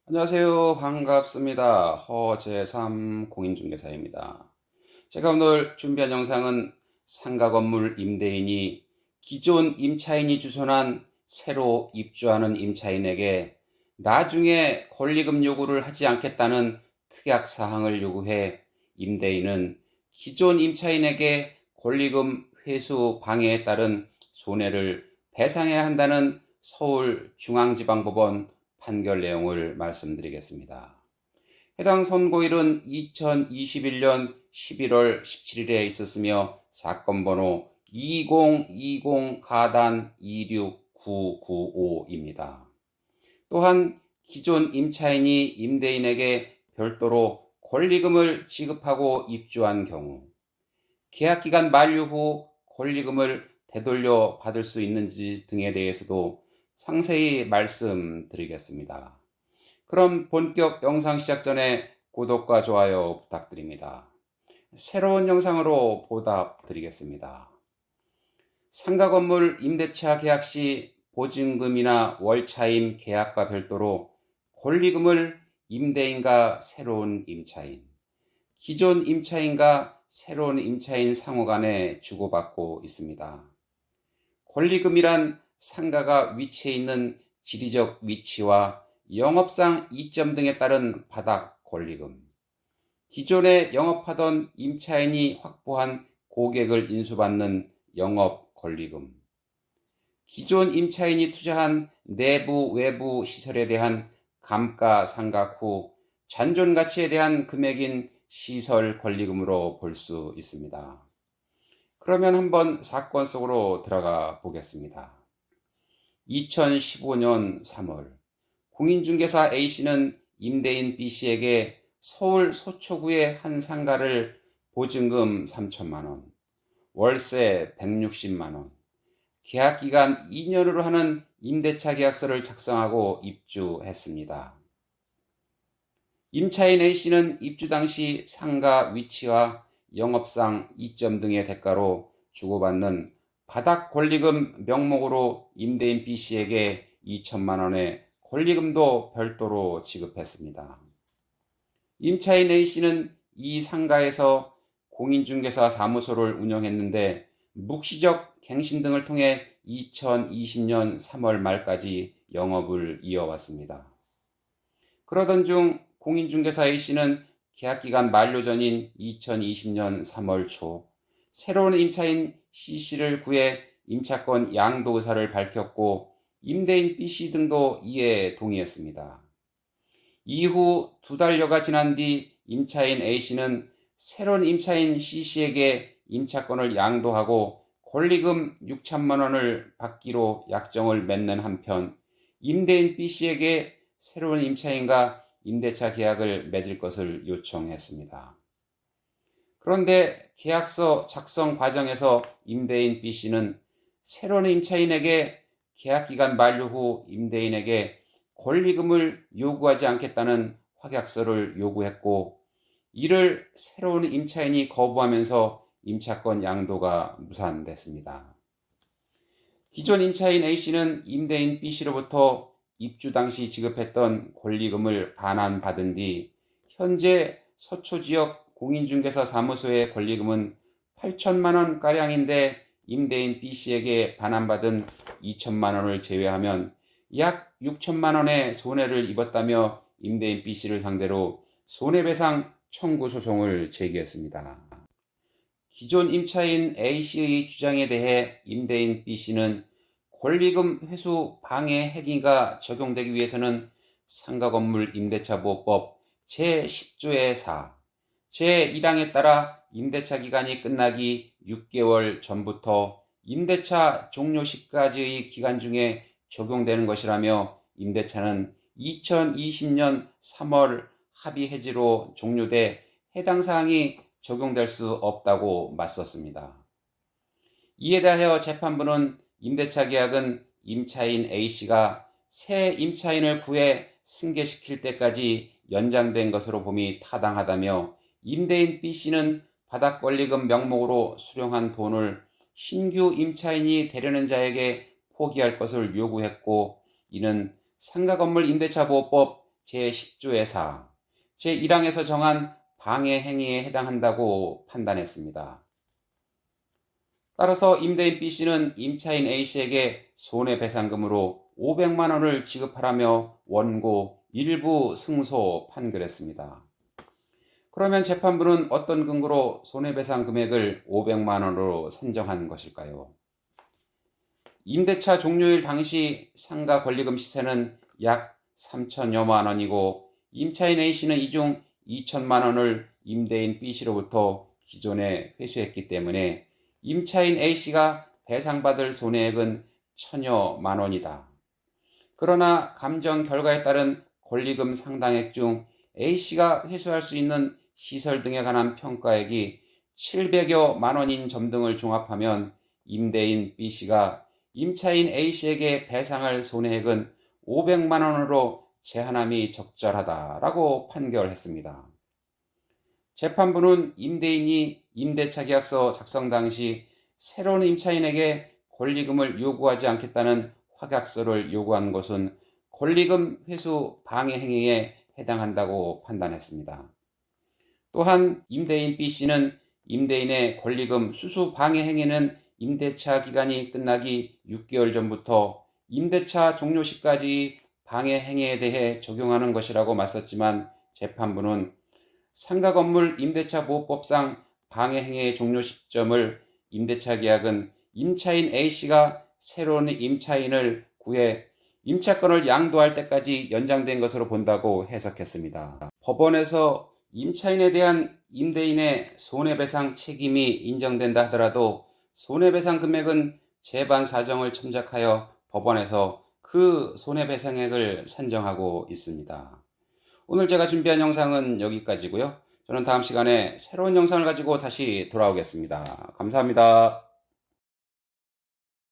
안녕하세요. 반갑습니다. 허재삼 공인중개사입니다. 제가 오늘 준비한 영상은 상가 건물 임대인이 기존 임차인이 주선한 새로 입주하는 임차인에게 나중에 권리금 요구를 하지 않겠다는 특약 사항을 요구해 임대인은 기존 임차인에게 권리금 회수 방해에 따른 손해를 배상해야 한다는 서울중앙지방법원 판결 내용을 말씀드리겠습니다. 해당 선고일은 2021년 11월 17일에 있었으며 사건 번호 2020-26995입니다. 또한 기존 임차인이 임대인에게 별도로 권리금을 지급하고 입주한 경우 계약기간 만료 후 권리금을 되돌려 받을 수 있는지 등에 대해서도 상세히 말씀드리겠습니다. 그럼 본격 영상 시작 전에 구독과 좋아요 부탁드립니다. 새로운 영상으로 보답드리겠습니다. 상가 건물 임대차 계약 시 보증금이나 월차임 계약과 별도로 권리금을 임대인과 새로운 임차인, 기존 임차인과 새로운 임차인 상호 간에 주고받고 있습니다. 권리금이란 상가가 위치해 있는 지리적 위치와 영업상 이점 등에 따른 바닥 권리금, 기존에 영업하던 임차인이 확보한 고객을 인수받는 영업 권리금, 기존 임차인이 투자한 내부 외부 시설에 대한 감가상각 후 잔존 가치에 대한 금액인 시설 권리금으로 볼 수 있습니다. 그러면 한번 사건 속으로 들어가 보겠습니다. 2015년 3월 공인중개사 A씨는 임대인 B씨에게 서울 서초구의 한 상가를 보증금 3천만 원, 월세 160만 원, 계약기간 2년으로 하는 임대차 계약서를 작성하고 입주했습니다. 임차인 A씨는 입주 당시 상가 위치와 영업상 이점 등의 대가로 주고받는 바닥 권리금 명목으로 임대인 B씨에게 2천만 원의 권리금도 별도로 지급했습니다. 임차인 A씨는 이 상가에서 공인중개사 사무소를 운영했는데 묵시적 갱신 등을 통해 2020년 3월 말까지 영업을 이어왔습니다. 그러던 중 공인중개사 A씨는 계약기간 만료 전인 2020년 3월 초 새로운 임차인 C씨를 구해 임차권 양도 의사를 밝혔고 임대인 B씨 등도 이에 동의했습니다. 이후 2달여가 지난 뒤 임차인 A씨는 새로운 임차인 C씨에게 임차권을 양도하고 권리금 6천만 원을 받기로 약정을 맺는 한편 임대인 B씨에게 새로운 임차인과 임대차 계약을 맺을 것을 요청했습니다. 그런데 계약서 작성 과정에서 임대인 B씨는 새로운 임차인에게 계약기간 만료 후 임대인에게 권리금을 요구하지 않겠다는 확약서를 요구했고 이를 새로운 임차인이 거부하면서 임차권 양도가 무산됐습니다. 기존 임차인 A씨는 임대인 B씨로부터 입주 당시 지급했던 권리금을 반환받은 뒤 현재 서초지역 공인중개사 사무소의 권리금은 8천만 원가량인데 임대인 B씨에게 반환받은 2천만 원을 제외하면 약 6천만 원의 손해를 입었다며 임대인 B씨를 상대로 손해배상 청구 소송을 제기했습니다. 기존 임차인 A씨의 주장에 대해 임대인 B씨는 권리금 회수 방해 행위가 적용되기 위해서는 상가건물 임대차보호법 제10조의 4, 제1항에 따라 임대차 기간이 끝나기 6개월 전부터 임대차 종료 시까지의 기간 중에 적용되는 것이라며 임대차는 2020년 3월 합의 해지로 종료돼 해당 사항이 적용될 수 없다고 맞섰습니다. 이에 대하여 재판부는 임대차 계약은 임차인 A씨가 새 임차인을 구해 승계시킬 때까지 연장된 것으로 봄이 타당하다며 임대인 B씨는 바닥권리금 명목으로 수령한 돈을 신규 임차인이 되려는 자에게 포기할 것을 요구했고 이는 상가건물 임대차 보호법 제10조의 4, 제1항에서 정한 방해 행위에 해당한다고 판단했습니다. 따라서 임대인 B씨는 임차인 A씨에게 손해배상금으로 500만 원을 지급하라며 원고 일부 승소 판결했습니다. 그러면 재판부는 어떤 근거로 손해배상 금액을 500만 원으로 산정한 것일까요? 임대차 종료일 당시 상가 권리금 시세는 약 3천여만 원이고 임차인 A씨는 이 중 2천만 원을 임대인 B씨로부터 기존에 회수했기 때문에 임차인 A씨가 배상받을 손해액은 천여만 원이다. 그러나 감정 결과에 따른 권리금 상당액 중 A씨가 회수할 수 있는 시설 등에 관한 평가액이 700여만 원인 점 등을 종합하면 임대인 B씨가 임차인 A씨에게 배상할 손해액은 500만 원으로 제한함이 적절하다라고 판결했습니다. 재판부는 임대인이 임대차 계약서 작성 당시 새로운 임차인에게 권리금을 요구하지 않겠다는 확약서를 요구한 것은 권리금 회수 방해 행위에 해당한다고 판단했습니다. 또한 임대인 B씨는 임대인의 권리금 수수 방해 행위는 임대차 기간이 끝나기 6개월 전부터 임대차 종료 시까지 방해 행위에 대해 적용하는 것이라고 맞섰지만 재판부는 상가 건물 임대차 보호법상 방해 행위의 종료 시점을 임대차 계약은 임차인 A씨가 새로운 임차인을 구해 임차권을 양도할 때까지 연장된 것으로 본다고 해석했습니다. 법원에서 임차인에 대한 임대인의 손해배상 책임이 인정된다 하더라도 손해배상 금액은 재반 사정을 첨삭하여 법원에서 그 손해배상액을 산정하고 있습니다. 오늘 제가 준비한 영상은 여기까지고요. 저는 다음 시간에 새로운 영상을 가지고 다시 돌아오겠습니다. 감사합니다.